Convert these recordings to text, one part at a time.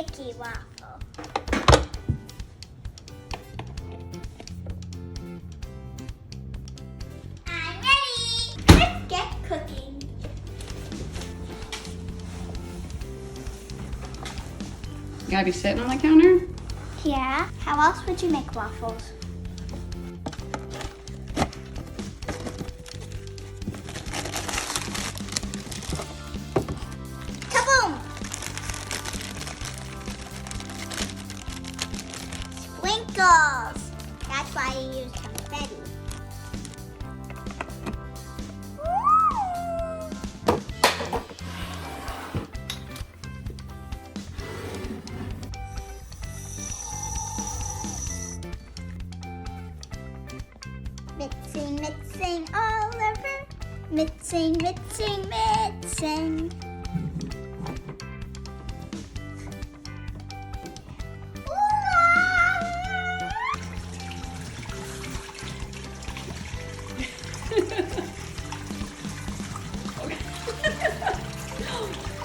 Mickey Waffle. I'm ready. Let's get cooking. You gotta be sitting on the counter? Yeah. How else would you make waffles? Kaboom! Sprinkles. That's why you use confetti. Mixing all over. Mixing.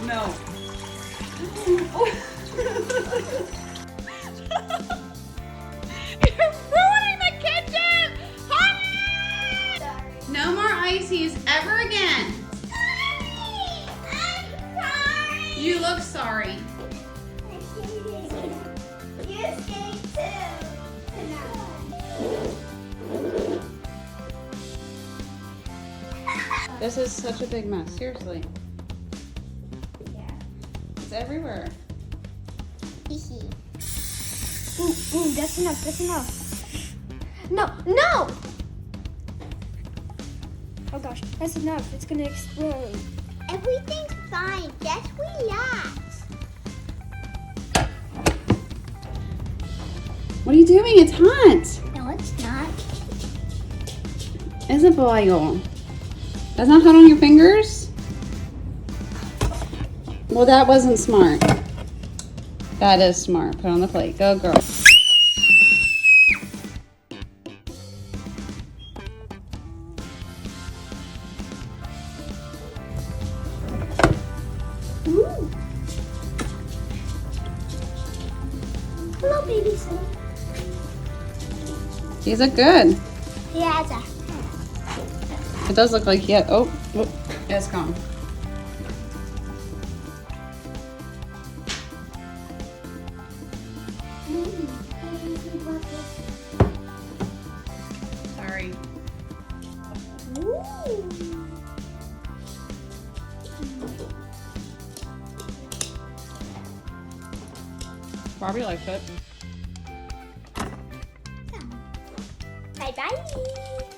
No. You're ruining the kitchen! Sorry. No more ices ever again. Sorry. I'm sorry. You look sorry. You stink too. This is such a big mess, seriously. Yeah. It's everywhere. Ooh, that's enough. No! Oh gosh, that's enough. It's gonna explode. Everything's fine. Just relax. What are you doing? It's hot. No, it's not. It's a boil. That's not hot on your fingers? Well, that wasn't smart. That is smart. Put it on the plate. Go, girl. Ooh. Hello, baby son. These look good. Yeah, it's a It does look like, yeah. Oh, it's gone. Sorry. Ooh. Barbie likes it. Bye-bye.